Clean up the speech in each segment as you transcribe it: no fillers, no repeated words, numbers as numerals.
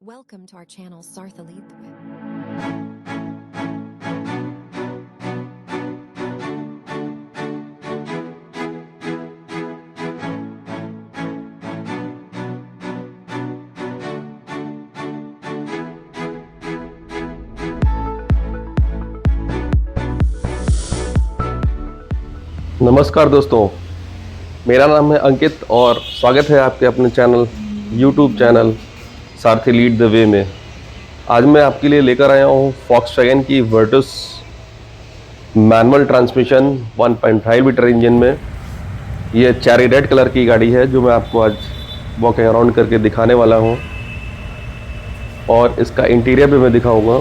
Welcome to our channel Sarthalithwit. नमस्कार दोस्तों, मेरा नाम है अंकित और स्वागत है आपके अपने channel YouTube channel Sarathi lead the way में। आज मैं आपके लिए लेकर आया हूँ फॉक्सवैगन की Virtus manual transmission 1.5 litre engine में। ये चेरी रेड कलर की गाड़ी है जो मैं आपको आज वॉकिंग अराउंड करके दिखाने वाला हूँ और इसका इंटीरियर भी मैं दिखाऊंगा।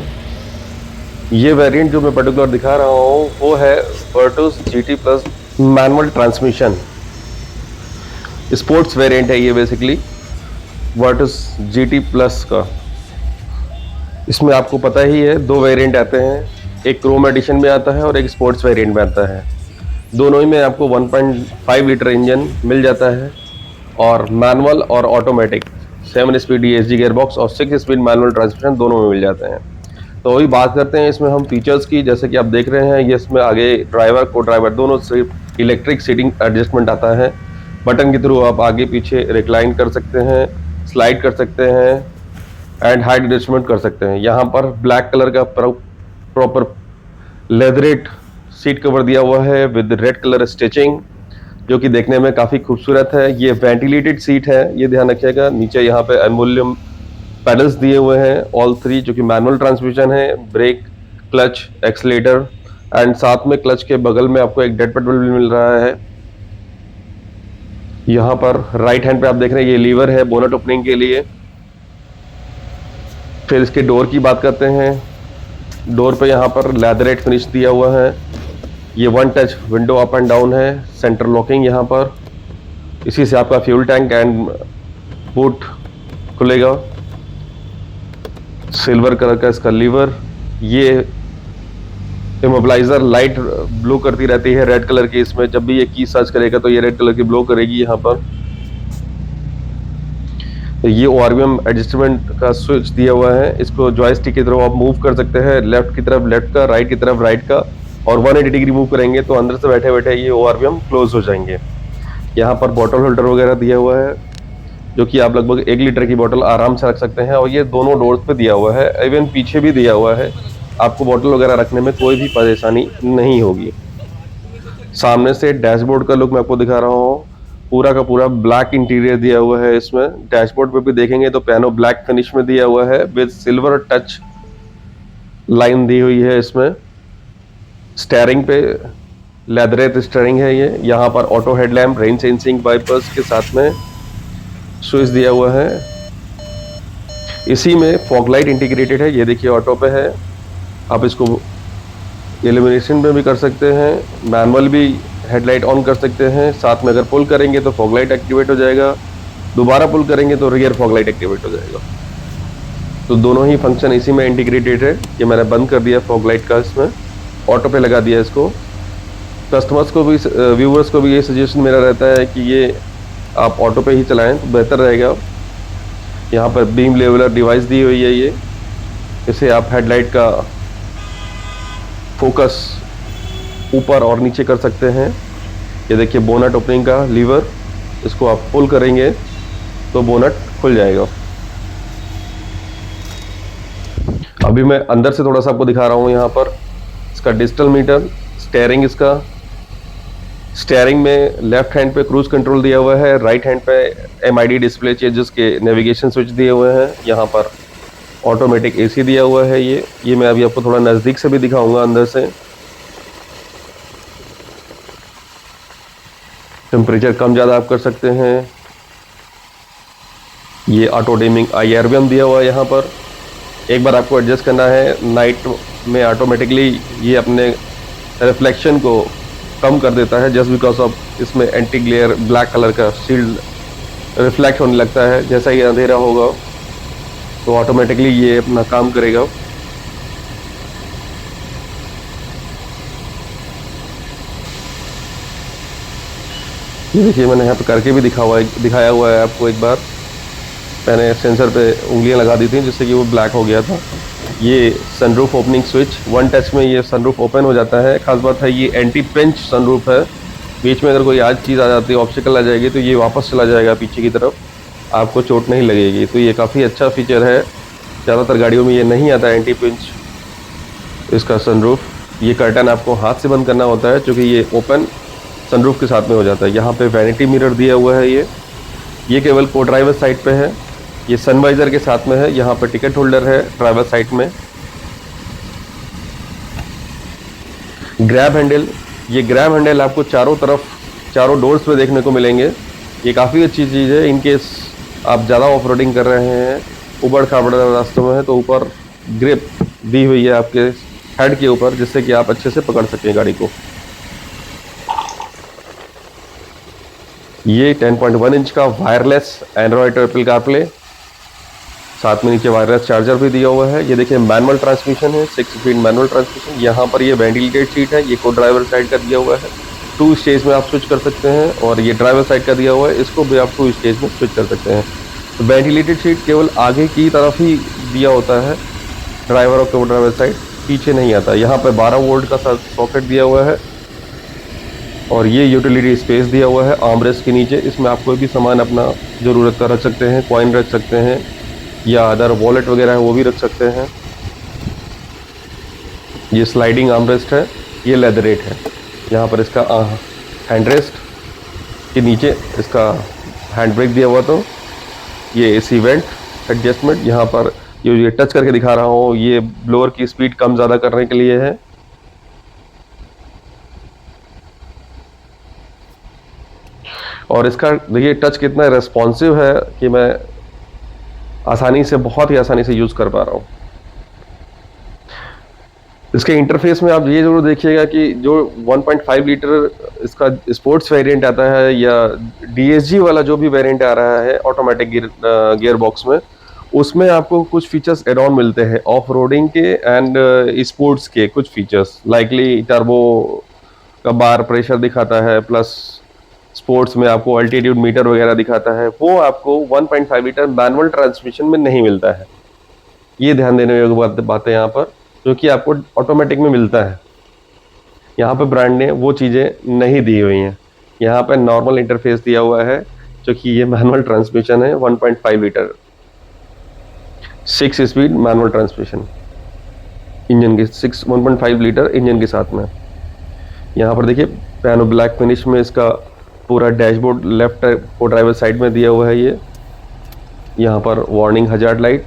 ये वेरिएंट जो मैं पर्टिकुलर दिखा रहा हूँ वो है Virtus GT plus manual transmission. Sports variant है ये बेसिकली वर्टस GT प्लस का। इसमें आपको पता ही है दो वेरिएंट आते हैं, एक क्रोम एडिशन में आता है और एक स्पोर्ट्स वेरिएंट में आता है। दोनों ही में आपको 1.5 लीटर इंजन मिल जाता है और मैनुअल और ऑटोमेटिक 7 स्पीड ESG गियरबॉक्स और 6 स्पीड मैनुअल ट्रांसमिशन दोनों में मिल जाते हैं। तो वही बात करते हैं इसमें हम फीचर्स की। जैसे कि आप देख रहे हैं ये इसमें आगे ड्राइवर को ड्राइवर दोनों से इलेक्ट्रिक सीटिंग एडजस्टमेंट आता है। बटन के थ्रू आप आगे पीछे रिक्लाइन कर सकते हैं, स्लाइड कर सकते हैं एंड हाइट एडजस्टमेंट कर सकते हैं। यहाँ पर ब्लैक कलर का प्रॉपर लेदरेट सीट कवर दिया हुआ है विद रेड कलर स्टिचिंग जो कि देखने में काफ़ी खूबसूरत है। ये वेंटिलेटेड सीट है, ये ध्यान रखिएगा। नीचे यहाँ पे एल्युमिनियम पैडल्स दिए हुए हैं ऑल 3 जो कि मैनुअल ट्रांसमिशन है, ब्रेक, क्लच, एक्सीलेटर एंड साथ में क्लच के बगल में आपको एक डेड पेडल भी मिल रहा है। यहाँ पर राइट हैंड पे आप देख रहे हैं ये लीवर है बोनट ओपनिंग के लिए। फिर इसके डोर की बात करते हैं। डोर पे यहाँ पर लेदरेट फिनिश दिया हुआ है। ये 1 touch window up and down है, सेंटर लॉकिंग यहाँ पर। इसी से आपका फ्यूल टैंक एंड बूट खुलेगा। सिल्वर कलर का इसका लीवर। ये इमोबिलाइजर लाइट ब्लो करती रहती है रेड कलर की। इसमें जब भी ये की सर्च करेगा तो ये रेड कलर की ब्लो करेगी यहाँ पर। ये ORVM एडजस्टमेंट का स्विच दिया हुआ है, इसको जॉयस्टिक की तरफ आप मूव कर सकते हैं, लेफ्ट की तरफ लेफ्ट का, राइट की तरफ राइट का, और 180 डिग्री मूव करेंगे तो अंदर से बैठे बैठे ये ORVM क्लोज हो जाएंगे। यहाँ पर बॉटल होल्डर वगैरह दिया हुआ है जो कि आप लगभग 1 लीटर की बोतल आराम से रख सकते हैं और ये दोनों डोर्स पे दिया हुआ है, इवन पीछे भी दिया हुआ है। आपको बोतल वगैरह रखने में कोई भी परेशानी नहीं होगी। सामने से डैशबोर्ड का लुक मैं आपको दिखा रहा हूँ। पूरा का पूरा ब्लैक इंटीरियर दिया हुआ है इसमें। डैशबोर्ड पे भी देखेंगे तो पियानो ब्लैक फिनिश में दिया हुआ है विद सिल्वर टच लाइन दी हुई है इसमें। स्टीयरिंग पे लेदरेट स्टीयरिंग है ये। यहाँ पर auto headlamp, rain sensing wipers के साथ में स्विच दिया हुआ है। इसी में फॉग लाइट इंटीग्रेटेड है, ये देखिए ऑटो पे है। आप इसको इल्यूमिनेशन में भी कर सकते हैं, मैनुअल भी हेडलाइट ऑन कर सकते हैं। साथ में अगर पुल करेंगे तो फॉग लाइट एक्टिवेट हो जाएगा, दोबारा पुल करेंगे तो रियर फॉग लाइट एक्टिवेट हो जाएगा। तो दोनों ही फंक्शन इसी में इंटीग्रेटेड है। ये मैंने बंद कर दिया फॉग लाइट का, इसमें ऑटो पे लगा दिया इसको। कस्टमर्स को भी, व्यूवर्स को भी ये सजेशन मेरा रहता है कि ये आप ऑटो पे ही चलाएं तो बेहतर रहेगा। यहाँ पर बीम लेवलर डिवाइस दी हुई है ये, इसे आप हेडलाइट का फोकस ऊपर और नीचे कर सकते हैं। ये देखिए बोनट ओपनिंग का लीवर, इसको आप पुल करेंगे तो बोनट खुल जाएगा। अभी मैं अंदर से थोड़ा सा आपको दिखा रहा हूँ। यहाँ पर इसका डिजिटल मीटर, स्टीयरिंग, इसका स्टीयरिंग में लेफ्ट हैंड पे क्रूज कंट्रोल दिया हुआ है, राइट हैंड पे MID डिस्प्ले चेंजेस के नेविगेशन स्विच दिए हुए हैं। यहाँ पर ऑटोमेटिक AC दिया हुआ है ये मैं अभी आपको थोड़ा नज़दीक से भी दिखाऊंगा अंदर से। टेम्परेचर कम ज़्यादा आप कर सकते हैं। ये ऑटो डिमिंग IRVM दिया हुआ है यहाँ पर। एक बार आपको एडजस्ट करना है, नाइट में ऑटोमेटिकली ये अपने रिफ्लेक्शन को कम कर देता है जस्ट बिकॉज ऑफ इसमें एंटी ग्लेयर ब्लैक कलर का शील्ड रिफ्लेक्ट होने लगता है। जैसा ही अंधेरा होगा तो ऑटोमेटिकली ये अपना काम करेगा। ये देखिए मैंने यहाँ पे करके भी दिखाया हुआ है आपको एक बार। मैंने सेंसर पे उंगलियां लगा दी थी जिससे कि वो ब्लैक हो गया था। ये sunroof opening switch, one touch में ये सनरूफ ओपन हो जाता है। खास बात है ये एंटी पिंच सनरूफ है। बीच में अगर कोई आज चीज़ आ जाती है, ऑब्स्टिकल आ जाएगी, तो ये वापस चला जाएगा पीछे की तरफ, आपको चोट नहीं लगेगी। तो ये काफ़ी अच्छा फीचर है। ज़्यादातर गाड़ियों में ये नहीं आता एंटी पिंच इसका सनरूफ। ये कर्टन आपको हाथ से बंद करना होता है क्योंकि ये ओपन सनरूफ के साथ में हो जाता है। यहाँ पे वैनिटी मिरर दिया हुआ है। ये केवल को ड्राइवर साइड पे है। ये सनवाइजर के साथ में है। यहाँ पर टिकट होल्डर है ड्राइवर साइड में। ग्रैब हैंडल, ये ग्रैब हैंडल आपको चारों तरफ, चारों डोर्स पे देखने को मिलेंगे। ये काफ़ी अच्छी चीज़ है। इनकेस आप ज़्यादा ऑफ रोडिंग कर रहे हैं, उबड़ खाबड़ रास्तों में है, तो ऊपर ग्रिप दी हुई है आपके हेड के ऊपर, जिससे कि आप अच्छे से पकड़ सकें गाड़ी को। ये 10.1 इंच का वायरलेस एंड्रॉयड एप्पल कारप्ले, साथ में नीचे वायरलेस चार्जर भी दिया हुआ है। ये देखिए मैनुअल ट्रांसमिशन है, 6 स्पीड मैनुअल ट्रांसमिशन। यहाँ पर ये वेंटिलेटेड सीट है, ये को ड्राइवर साइड का दिया हुआ है। 2 स्टेज में आप स्विच कर सकते हैं, और ये ड्राइवर साइड का दिया हुआ है, इसको भी आप 2 स्टेज में स्विच कर सकते हैं। तो वेंटिलेटेड सीट केवल आगे की तरफ ही दिया होता है ड्राइवर और को ड्राइवर साइड, पीछे नहीं आता। यहाँ पर 12 वोल्ट का सॉकेट दिया हुआ है, और ये यूटिलिटी स्पेस दिया हुआ है आर्मरेस्ट के नीचे। इसमें आप कोई भी सामान अपना ज़रूरत का रख सकते हैं, कॉइन रख सकते हैं, या अदर वॉलेट वगैरह है वो भी रख सकते हैं। ये स्लाइडिंग आर्मरेस्ट है, ये लेदरेट है। यहाँ पर इसका हैंड रेस्ट के नीचे इसका हैंड ब्रेक दिया हुआ। तो ये एसी वेंट एडजस्टमेंट, यहाँ पर ये टच करके दिखा रहा हूँ, ये ब्लोअर की स्पीड कम ज़्यादा करने के लिए है। और इसका देखिए टच कितना रेस्पॉन्सिव है कि मैं आसानी से, बहुत ही आसानी से यूज़ कर पा रहा हूँ। इसके इंटरफेस में आप ये जरूर देखिएगा कि जो 1.5 लीटर इसका स्पोर्ट्स वेरिएंट आता है, या DSG वाला जो भी वेरिएंट आ रहा है ऑटोमेटिक गियर बॉक्स में, उसमें आपको कुछ फीचर्स एड ऑन मिलते हैं ऑफ रोडिंग के एंड स्पोर्ट्स के। कुछ फीचर्स लाइकली टर्बो का बार प्रेशर दिखाता है, प्लस स्पोर्ट्स में आपको अल्टीट्यूड मीटर वगैरह दिखाता है। वो आपको 1.5 लीटर मैनुअल ट्रांसमिशन में नहीं मिलता है। ये ध्यान देने योग्य बात है यहाँ पर, जो कि आपको ऑटोमेटिक में मिलता है। यहाँ पे ब्रांड ने वो चीज़ें नहीं दी हुई हैं। यहाँ पे नॉर्मल इंटरफेस दिया हुआ है, जो कि ये मैनुअल ट्रांसमिशन है। 1.5 litre 6 speed manual transmission engine के, 1.5 लीटर इंजन के साथ में। यहाँ पर देखिए पियानो ब्लैक फिनिश में इसका पूरा डैशबोर्ड लेफ्ट को ड्राइवर साइड में दिया हुआ है। ये यहाँ पर वार्निंग हजार्ड लाइट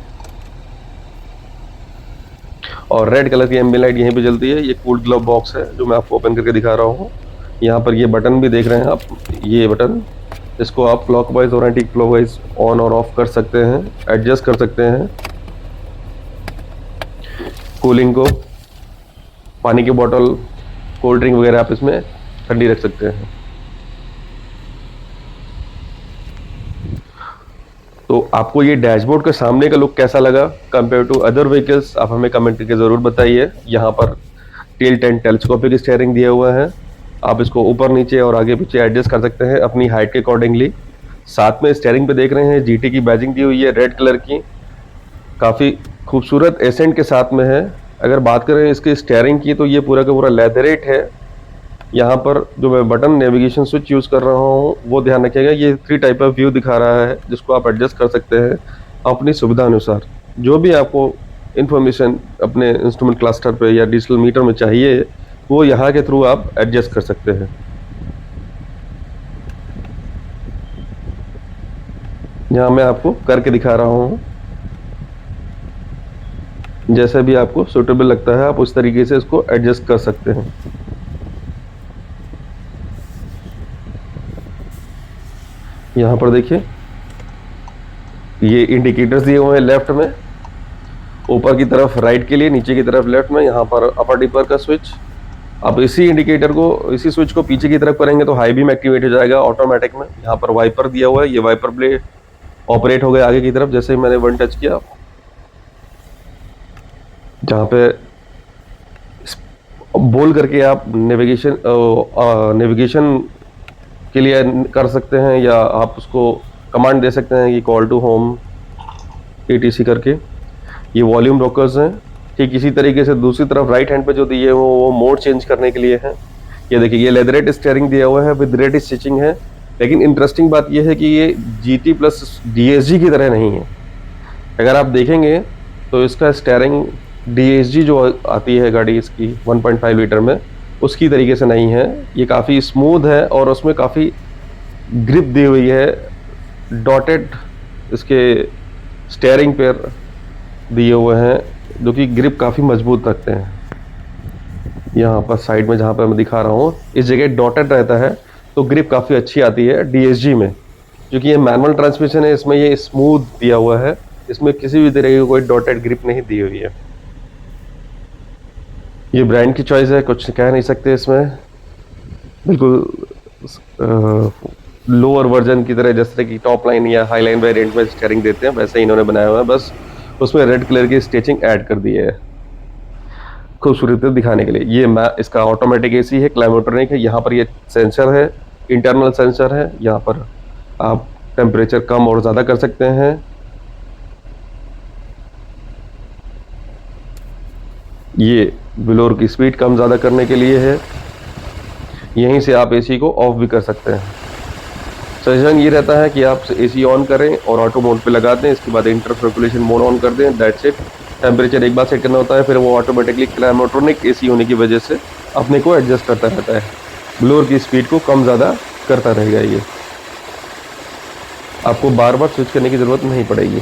और रेड कलर की एम्बिएंट लाइट यहीं पे जलती है। ये कूल ग्लव बॉक्स है जो मैं आपको ओपन करके दिखा रहा हूँ। यहाँ पर ये बटन भी देख रहे हैं आप, ये बटन, इसको आप क्लॉकवाइज और एंटी क्लॉकवाइज ऑन और ऑफ कर सकते हैं, एडजस्ट कर सकते हैं। कूलिंग को, पानी की बोतल, कोल्ड ड्रिंक वगैरह आप इसमें ठंडी रख सकते हैं। तो आपको ये डैशबोर्ड के सामने का लुक कैसा लगा कंपेयर टू अदर व्हीकल्स, आप हमें कमेंट करके ज़रूर बताइए। यहाँ पर टेल टेंट टेलीस्कोपिक स्टीयरिंग दिया हुआ है, आप इसको ऊपर नीचे और आगे पीछे एडजस्ट कर सकते हैं अपनी हाइट के अकॉर्डिंगली। साथ में स्टीयरिंग पे देख रहे हैं GT की बैजिंग दी हुई है रेड कलर की, काफ़ी खूबसूरत एसेंट के साथ में है। अगर बात करें इसके स्टीयरिंग की, तो ये पूरा का पूरा लेदरेट है। यहाँ पर जो मैं बटन नेविगेशन स्विच यूज़ कर रहा हूँ, वो ध्यान रखिएगा, ये 3 टाइप ऑफ व्यू दिखा रहा है, जिसको आप एडजस्ट कर सकते हैं अपनी सुविधा अनुसार। जो भी आपको इन्फॉर्मेशन अपने इंस्ट्रूमेंट क्लस्टर पे या डिजिटल मीटर में चाहिए, वो यहाँ के थ्रू आप एडजस्ट कर सकते हैं। यहाँ मैं आपको करके दिखा रहा हूँ, जैसा भी आपको सूटेबल लगता है आप उस तरीके से इसको एडजस्ट कर सकते हैं। यहाँ पर देखिए ये इंडिकेटर्स दिए हुए हैं लेफ्ट में, ऊपर की तरफ राइट के लिए, नीचे की तरफ लेफ्ट में। यहाँ पर अपर डिपर का स्विच, आप इसी इंडिकेटर को, इसी स्विच को पीछे की तरफ करेंगे तो हाई बीम एक्टिवेट हो जाएगा ऑटोमेटिक में। यहाँ पर वाइपर दिया हुआ है, ये वाइपर ब्लेड ऑपरेट हो गया आगे की तरफ जैसे ही मैंने वन टच किया। जहाँ पे बोल करके आप नेविगेशन के लिए कर सकते हैं, या आप उसको कमांड दे सकते हैं कि कॉल टू होम ATC करके। ये वॉल्यूम रोकर्स हैं। ठीक इसी तरीके से दूसरी तरफ राइट हैंड पे जो दिए वो मोड चेंज करने के लिए है। ये देखिए, ये लेदरेट स्टीयरिंग दिया हुआ है विद रेड स्टिचिंग है। लेकिन इंटरेस्टिंग बात ये है कि ये GT प्लस DSG की तरह नहीं है। अगर आप देखेंगे तो इसका स्टीयरिंग DSG जो आती है गाड़ी इसकी 1.5 लीटर में, उसकी तरीके से नहीं है। ये काफ़ी स्मूथ है और उसमें काफ़ी ग्रिप दी हुई है। डॉटेड इसके स्टीयरिंग पेयर दिए हुए हैं जो कि ग्रिप काफ़ी मजबूत रखते हैं। यहाँ पर साइड में जहाँ पर मैं दिखा रहा हूँ इस जगह डॉटेड रहता है तो ग्रिप काफ़ी अच्छी आती है DSG में। क्योंकि ये मैनुअल ट्रांसमिशन है, इसमें ये स्मूथ दिया हुआ है, इसमें किसी भी तरह की कोई डॉटेड ग्रिप नहीं दी हुई है। ये ब्रांड की चॉइस है, कुछ कह नहीं सकते इसमें। बिल्कुल लोअर वर्जन की तरह, जैसे कि टॉप लाइन या हाई लाइन वेरिएंट में स्टीयरिंग देते हैं, वैसे ही इन्होंने बनाया हुआ है। बस उसमें रेड कलर की स्टिचिंग ऐड कर दी है खूबसूरती दिखाने के लिए। ये इसका ऑटोमेटिक AC है, क्लाइमेट्रॉनिक है। यहाँ पर ये सेंसर है, इंटरनल सेंसर है। यहाँ पर आप टेम्परेचर कम और ज़्यादा कर सकते हैं। ये ब्लोअर की स्पीड कम ज़्यादा करने के लिए है। यहीं से आप AC को ऑफ भी कर सकते हैं। सजेशन ये रहता है कि आप AC ऑन करें और ऑटो मोड पे लगा दें, इसके बाद इंटर सर्कुलेशन मोड ऑन कर दें, दैट्स इट। टेम्परेचर एक बार सेट करना होता है, फिर वो ऑटोमेटिकली क्लाइमेट्रॉनिक AC होने की वजह से अपने को एडजस्ट करता रहता है। ब्लोअर की स्पीड को कम ज़्यादा करता रहेगा। ये आपको बार बार स्विच करने की ज़रूरत नहीं पड़ेगी।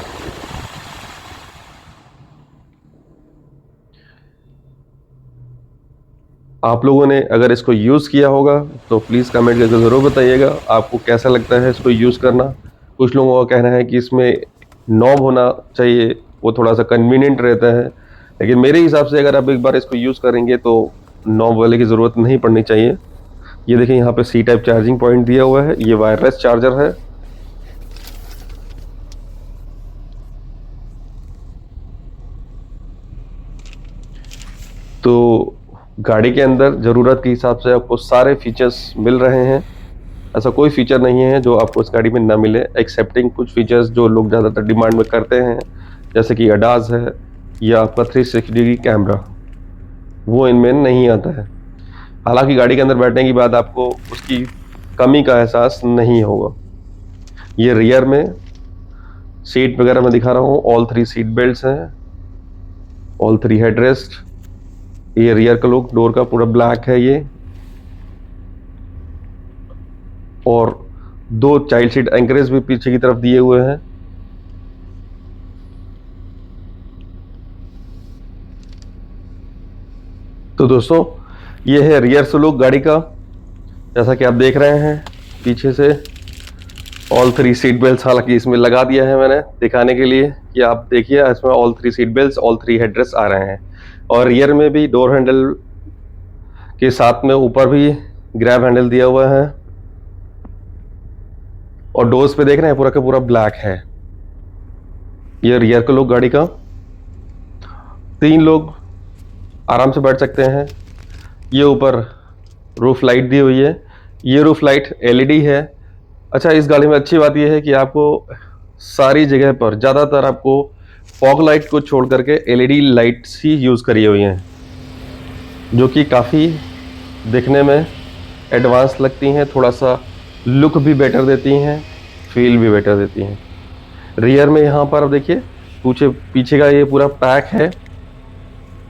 आप लोगों ने अगर इसको यूज़ किया होगा तो प्लीज़ कमेंट करके ज़रूर बताइएगा आपको कैसा लगता है इसको यूज़ करना। कुछ लोगों का कहना है कि इसमें नॉब होना चाहिए, वो थोड़ा सा कन्वीनियंट रहता है। लेकिन मेरे हिसाब से अगर आप एक बार इसको यूज़ करेंगे तो नॉब वाले की ज़रूरत नहीं पड़नी चाहिए। ये देखिए, यहाँ पे C टाइप चार्जिंग पॉइंट दिया हुआ है। ये वायरलेस चार्जर है। तो गाड़ी के अंदर ज़रूरत के हिसाब से आपको सारे फीचर्स मिल रहे हैं। ऐसा कोई फीचर नहीं है जो आपको इस गाड़ी में ना मिले, एक्सेप्टिंग कुछ फीचर्स जो लोग ज़्यादातर डिमांड में करते हैं, जैसे कि ADAS है या आपका 360 डिग्री कैमरा, वो इनमें नहीं आता है। हालांकि गाड़ी के अंदर बैठने के बाद आपको उसकी कमी का एहसास नहीं होगा। ये रियर में सीट वगैरह मैं दिखा रहा हूँ, ऑल 3 सीट बेल्ट्स हैं, ऑल 3 हेडरेस्ट। ये रियर का लुक डोर का पूरा ब्लैक है ये, और 2 चाइल्ड सीट एंकरेज भी पीछे की तरफ दिए हुए हैं। तो दोस्तों, ये है रियर से लुक गाड़ी का। जैसा कि आप देख रहे हैं पीछे से ऑल 3 सीट बेल्ट्स हालांकि इसमें लगा दिया है मैंने दिखाने के लिए कि आप देखिए, इसमें all 3 seat belts, all 3 headrest आ रहे हैं। और रियर में भी डोर हैंडल के साथ में ऊपर भी ग्रैब हैंडल दिया हुआ है। और डोर्स पे देख रहे हैं पूरा का पूरा ब्लैक है। ये रियर का लुक गाड़ी का। 3 लोग आराम से बैठ सकते हैं। ये ऊपर रूफ लाइट दी हुई है। ये रूफ लाइट LED है। अच्छा, इस गाड़ी में अच्छी बात यह है कि आपको सारी जगह पर ज़्यादातर आपको फॉग लाइट को छोड़ करके LED लाइट्स ही यूज़ करी हुई हैं, जो कि काफ़ी दिखने में एडवांस लगती हैं, थोड़ा सा लुक भी बेटर देती हैं, फील भी बेटर देती हैं। रियर में यहाँ पर आप देखिए पीछे का ये पूरा पैक है।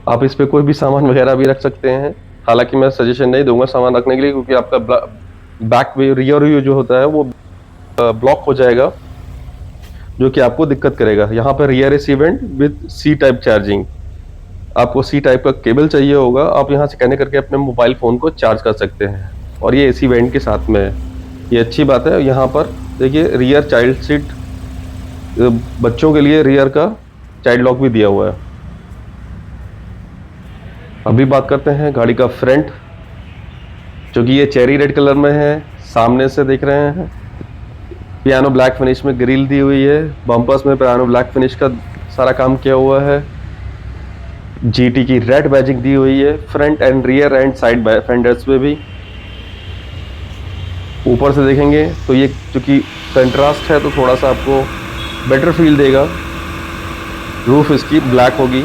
आप इस पे कोई भी सामान वगैरह भी रख सकते हैं। हालांकि मैं सजेशन नहीं दूंगा सामान रखने के लिए, क्योंकि आपका बैक रियर व्यू जो होता है वो ब्लॉक हो जाएगा, जो कि आपको दिक्कत करेगा। यहाँ पर rear AC went with C type charging. आपको C टाइप का केबल चाहिए होगा, आप यहाँ से कनेक्ट करके अपने मोबाइल फ़ोन को चार्ज कर सकते हैं, और ये AC वेंट के साथ में है। ये अच्छी बात है। यहाँ पर देखिए, रियर चाइल्ड सीट, बच्चों के लिए रियर का चाइल्ड लॉक भी दिया हुआ है। अभी बात करते हैं गाड़ी का फ्रंट, जो कि ये चेरी रेड कलर में है। सामने से देख रहे हैं पियानो ब्लैक फिनिश में ग्रिल दी हुई है। बम्पर्स में पियानो ब्लैक फिनिश का सारा काम किया हुआ है। GT की रेड बैजिंग दी हुई है front end rear and side fenders पे भी। ऊपर से देखेंगे तो ये चूंकि कंट्रास्ट है तो थोड़ा सा आपको बेटर फील देगा। रूफ इसकी ब्लैक होगी।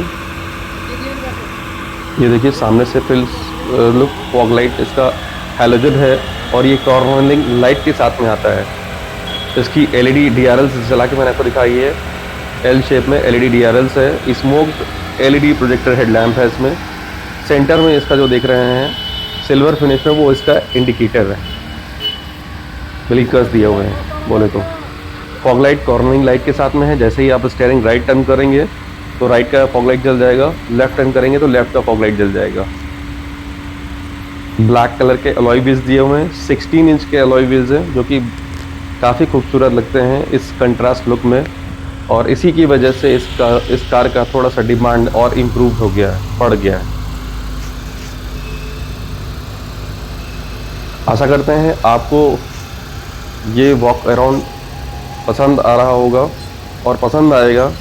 ये देखिए सामने से फिल लुक फॉग लाइट इसका हैलोजन है और ये कॉर्नरिंग लाइट के साथ में आता है। इसकी एलईडी डीआरएल्स जला के मैंने आपको दिखाई है। एल शेप में एलईडी डीआरएल्स है। स्मोक्ड एलईडी प्रोजेक्टर हेडलैम्प है इसमें। सेंटर में इसका जो देख रहे हैं सिल्वर फिनिश में वो इसका इंडिकेटर है। ब्लिंकर्स दिए हुए हैं बोले तो। फॉग लाइट कॉर्नरिंग लाइट के साथ में है। जैसे ही आप स्टीयरिंग राइट टर्न करेंगे तो राइट का फॉग लाइट जल जाएगा, लेफ्ट टर्न करेंगे तो लेफ्ट का फॉग लाइट जल जाएगा। ब्लैक कलर के अलॉय व्हील्स दिए हुए हैं। 16 इंच के अलॉय व्हील्स हैं जो कि काफ़ी खूबसूरत लगते हैं इस कंट्रास्ट लुक में, और इसी की वजह से इस कार का थोड़ा सा डिमांड और इम्प्रूव हो गया है, बढ़ गया है। आशा करते हैं आपको ये वॉक अराउंड पसंद आ रहा होगा और पसंद आएगा।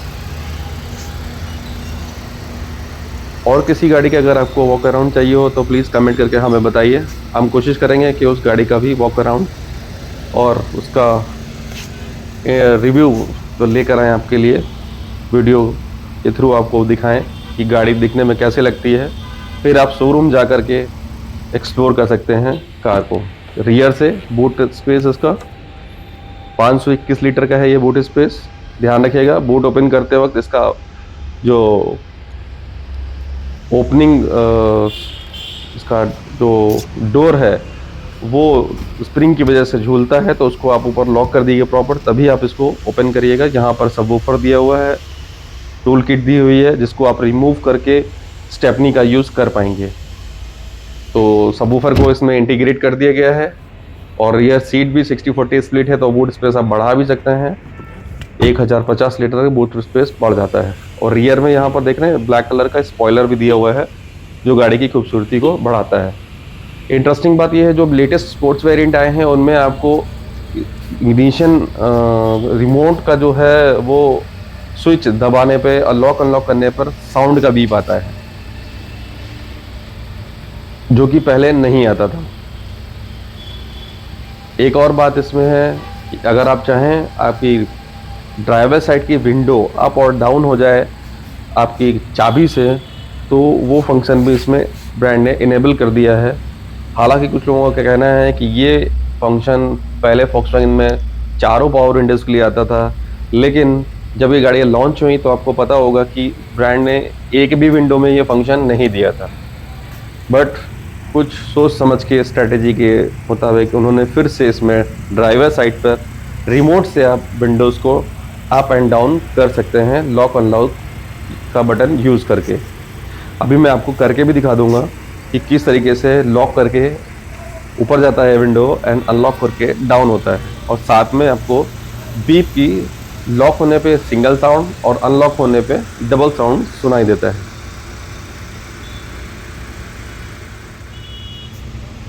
और किसी गाड़ी का अगर आपको वॉक अराउंड चाहिए हो तो प्लीज़ कमेंट करके हमें बताइए। हम कोशिश करेंगे कि उस गाड़ी का भी वॉक अराउंड और उसका रिव्यू तो लेकर आएँ आपके लिए, वीडियो के थ्रू आपको दिखाएं कि गाड़ी दिखने में कैसे लगती है। फिर आप शोरूम जा कर के एक्सप्लोर कर सकते हैं कार को। रियर से बूट स्पेस इसका 521 लीटर का है ये बूट स्पेस। ध्यान रखिएगा बूट ओपन करते वक्त इसका जो ओपनिंग इसका जो डोर है वो स्प्रिंग की वजह से झूलता है, तो उसको आप ऊपर लॉक कर दीजिए प्रॉपर, तभी आप इसको ओपन करिएगा। यहाँ पर सबवूफर दिया हुआ है, टूल किट दी हुई है जिसको आप रिमूव करके स्टेपनी का यूज़ कर पाएंगे। तो सबवूफर को इसमें इंटीग्रेट कर दिया गया है। और रियर सीट भी 60-40 स्प्लिट है, तो बूट स्पेस आप बढ़ा भी सकते हैं। 1050 लीटर का बूट स्पेस बढ़ जाता है। और रियर में यहाँ पर देख रहे हैं ब्लैक कलर का स्पॉइलर भी दिया हुआ है जो गाड़ी की खूबसूरती को बढ़ाता है। इंटरेस्टिंग बात यह है जो लेटेस्ट स्पोर्ट्स वेरिएंट आए हैं उनमें आपको इग्निशन रिमोट का जो है वो स्विच दबाने पे और लॉक अनलॉक करने पर साउंड का बीप आता है जो कि पहले नहीं आता था। एक और बात इसमें है कि अगर आप चाहें आपकी ड्राइवर साइड की विंडो अप और डाउन हो जाए आपकी चाबी से, तो वो फंक्शन भी इसमें ब्रांड ने इनेबल कर दिया है। हालांकि कुछ लोगों का कहना है कि ये फंक्शन पहले वॉक्सवैगन में चारों पावर विंडोज़ के लिए आता था, लेकिन जब ये गाड़ियाँ लॉन्च हुई तो आपको पता होगा कि ब्रांड ने एक भी विंडो में ये फंक्शन नहीं दिया था। बट कुछ सोच समझ के स्ट्रेटेजी के मुताबिक उन्होंने फिर से इसमें ड्राइवर साइड पर रिमोट से आप विंडोज़ को अप एंड डाउन कर सकते हैं लॉक अनलॉक का बटन यूज़ करके। अभी मैं आपको करके भी दिखा दूंगा कि किस तरीके से लॉक करके ऊपर जाता है विंडो एंड अनलॉक करके डाउन होता है। और साथ में आपको बीप की लॉक होने पे सिंगल साउंड और अनलॉक होने पे डबल साउंड सुनाई देता है।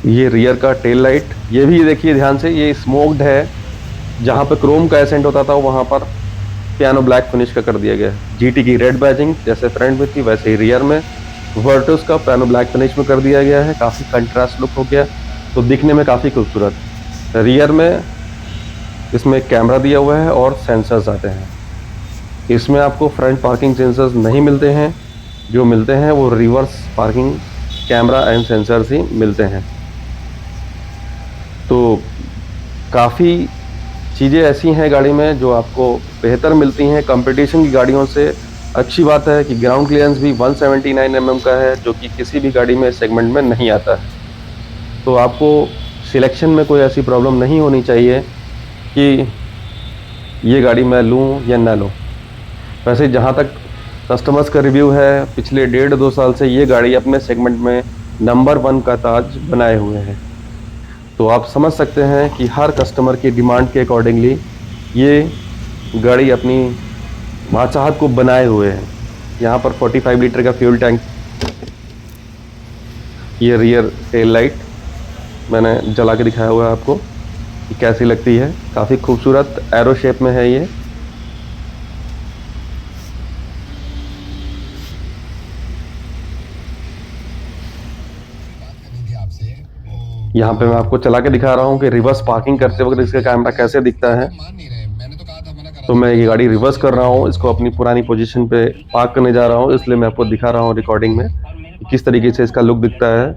ये रियर का टेल लाइट, ये भी देखिए ध्यान से, ये स्मोक्ड है। जहाँ पे क्रोम का एसेंट होता था वहाँ पर पियानो ब्लैक फिनिश का कर दिया गया है। जीटी की रेड बैजिंग जैसे फ्रंट में थी वैसे ही रियर में वर्टस का पियानो ब्लैक फिनिश में कर दिया गया है। काफ़ी कंट्रास्ट लुक हो गया, तो दिखने में काफ़ी खूबसूरत। रियर में इसमें कैमरा दिया हुआ है और सेंसर्स आते हैं। इसमें आपको फ्रंट पार्किंग सेंसर्स नहीं मिलते हैं, जो मिलते हैं वो reverse parking camera and sensors ही मिलते हैं। तो काफ़ी चीज़ें ऐसी हैं गाड़ी में जो आपको बेहतर मिलती हैं कंपटीशन की गाड़ियों से। अच्छी बात है कि ग्राउंड क्लियरेंस भी 179 mm का है, जो कि किसी भी गाड़ी में सेगमेंट में नहीं आता है। तो आपको सिलेक्शन में कोई ऐसी प्रॉब्लम नहीं होनी चाहिए कि ये गाड़ी मैं लूँ या ना लूँ। वैसे जहाँ तक कस्टमर्स का रिव्यू है, पिछले 1.5-2 साल से ये गाड़ी अपने सेगमेंट में नंबर 1 का ताज बनाए हुए हैं। तो आप समझ सकते हैं कि हर कस्टमर की डिमांड के अकॉर्डिंगली ये गाड़ी अपनी चाहत को बनाए हुए हैं। यहाँ पर 45 लीटर का फ्यूल टैंक। ये रियर टेल लाइट मैंने जला के दिखाया हुआ है आपको कि कैसी लगती है। काफ़ी खूबसूरत एरो शेप में है ये। यहाँ पे मैं आपको चला के दिखा रहा हूँ कि रिवर्स पार्किंग करते वक्त इसका कैमरा कैसे दिखता है। मान नहीं रहे, मैंने तो कहा था, मना करा तो मैं ये गाड़ी रिवर्स कर रहा हूँ, इसको अपनी पुरानी पोजीशन पे पार्क करने जा रहा हूँ, इसलिए मैं आपको दिखा रहा हूँ रिकॉर्डिंग में कि किस तरीके से इसका लुक दिखता है।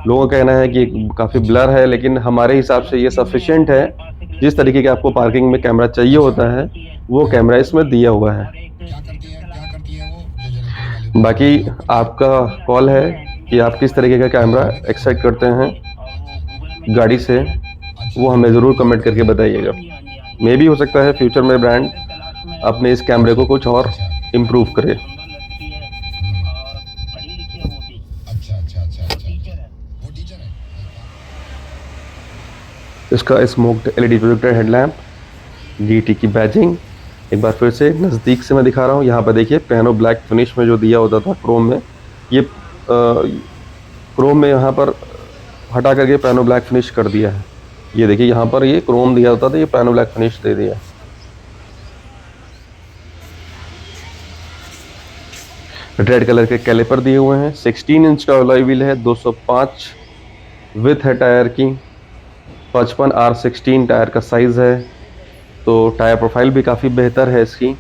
लोगों का कहना है कि काफ़ी ब्लर है, लेकिन हमारे हिसाब से ये सफिशिएंट है। जिस तरीके का आपको पार्किंग में कैमरा चाहिए होता है वो कैमरा इसमें दिया हुआ है। बाकी आपका कॉल है कि आप किस तरीके का कैमरा एक्सपेक्ट करते हैं गाड़ी से, वो हमें ज़रूर कमेंट करके बताइएगा। मे भी हो सकता है फ्यूचर में ब्रांड अपने इस कैमरे को कुछ और इम्प्रूव करे। इसका smoked LED projector headlamp, GT की बैजिंग एक बार फिर से नज़दीक से मैं दिखा रहा हूँ। यहाँ पर देखिए पियानो ब्लैक फिनिश में जो दिया होता था क्रोम में, ये क्रोम में यहाँ पर हटा करके पियानो ब्लैक फिनिश कर दिया है। ये देखिए यहाँ पर ये क्रोम दिया होता था, ये पियानो ब्लैक फिनिश दे दिया। रेड कलर के कैलिपर दिए हुए हैं, 16 इंच का अलॉय व्हील है, 205 विथ है टायर की, 55 R16 टायर का साइज़ है। तो टायर प्रोफाइल भी काफ़ी बेहतर है इसकी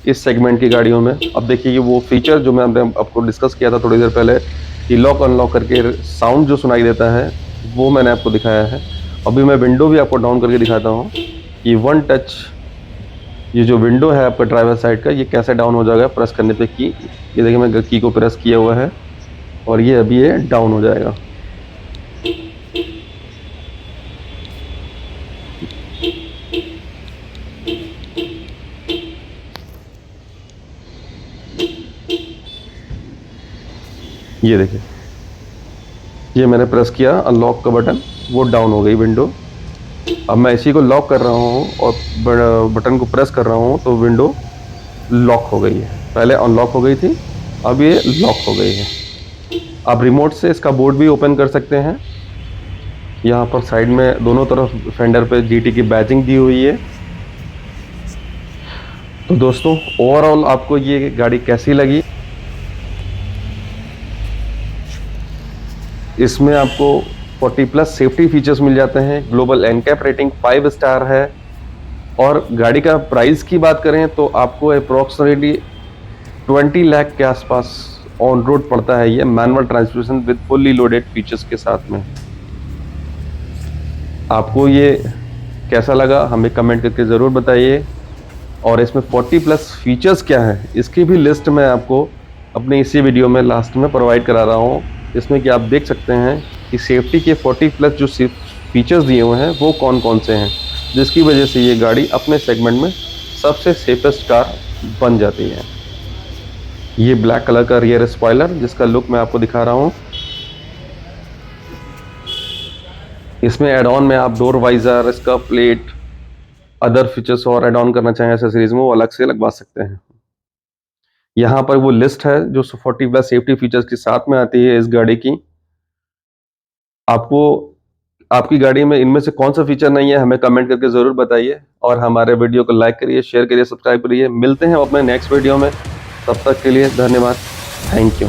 इस सेगमेंट की गाड़ियों में। अब देखिए ये वो फीचर जो मैंने आपको डिस्कस किया था थोड़ी देर पहले कि लॉक अनलॉक करके साउंड जो सुनाई देता है वो मैंने आपको दिखाया है। अभी मैं विंडो भी आपको डाउन करके दिखाता हूँ कि वन टच ये जो विंडो है आपका ड्राइवर साइड का, ये कैसे डाउन हो जाएगा प्रेस करने पे की। ये देखिए मैं की को प्रेस किया हुआ है और ये अभी ये डाउन हो जाएगा। ये देखिए ये मैंने प्रेस किया अनलॉक का बटन, वो डाउन हो गई विंडो। अब मैं इसी को लॉक कर रहा हूँ और बटन को प्रेस कर रहा हूँ तो विंडो लॉक हो गई है। पहले अनलॉक हो गई थी, अब ये लॉक हो गई है। आप रिमोट से इसका बोर्ड भी ओपन कर सकते हैं। यहाँ पर साइड में दोनों तरफ फेंडर पे जीटी की बैजिंग दी हुई है। तो दोस्तों ओवरऑल आपको ये गाड़ी कैसी लगी? इसमें आपको 40+ सेफ्टी फीचर्स मिल जाते हैं, ग्लोबल एनकैप रेटिंग 5 स्टार है। और गाड़ी का प्राइस की बात करें तो आपको अप्रोक्सीमेटली 20 लाख के आसपास ऑन रोड पड़ता है ये manual transmission with fully loaded features के साथ में। आपको ये कैसा लगा हमें कमेंट करके ज़रूर बताइए। और इसमें 40+ फीचर्स क्या है इसकी भी लिस्ट मैं आपको अपने इसी वीडियो में लास्ट में प्रोवाइड करा रहा हूँ, इसमें कि आप देख सकते हैं कि सेफ्टी के 40+ जो फीचर्स दिए हुए हैं वो कौन कौन से हैं, जिसकी वजह से ये गाड़ी अपने सेगमेंट में सबसे सेफेस्ट कार बन जाती है। ये ब्लैक कलर का रियर स्पॉइलर जिसका लुक मैं आपको दिखा रहा हूँ। इसमें एड ऑन में आप डोर वाइजर, इसका प्लेट, अदर फीचर्स और एड ऑन करना चाहें एक्सेसरीज में वो अलग से लगवा सकते हैं। यहाँ पर वो लिस्ट है जो 40+ सेफ्टी फीचर्स के साथ में आती है इस गाड़ी की। आपको आपकी गाड़ी में इनमें से कौन सा फीचर नहीं है हमें कमेंट करके ज़रूर बताइए और हमारे वीडियो को लाइक करिए, शेयर करिए, सब्सक्राइब करिए। मिलते हैं अपने नेक्स्ट वीडियो में, तब तक के लिए धन्यवाद, थैंक यू।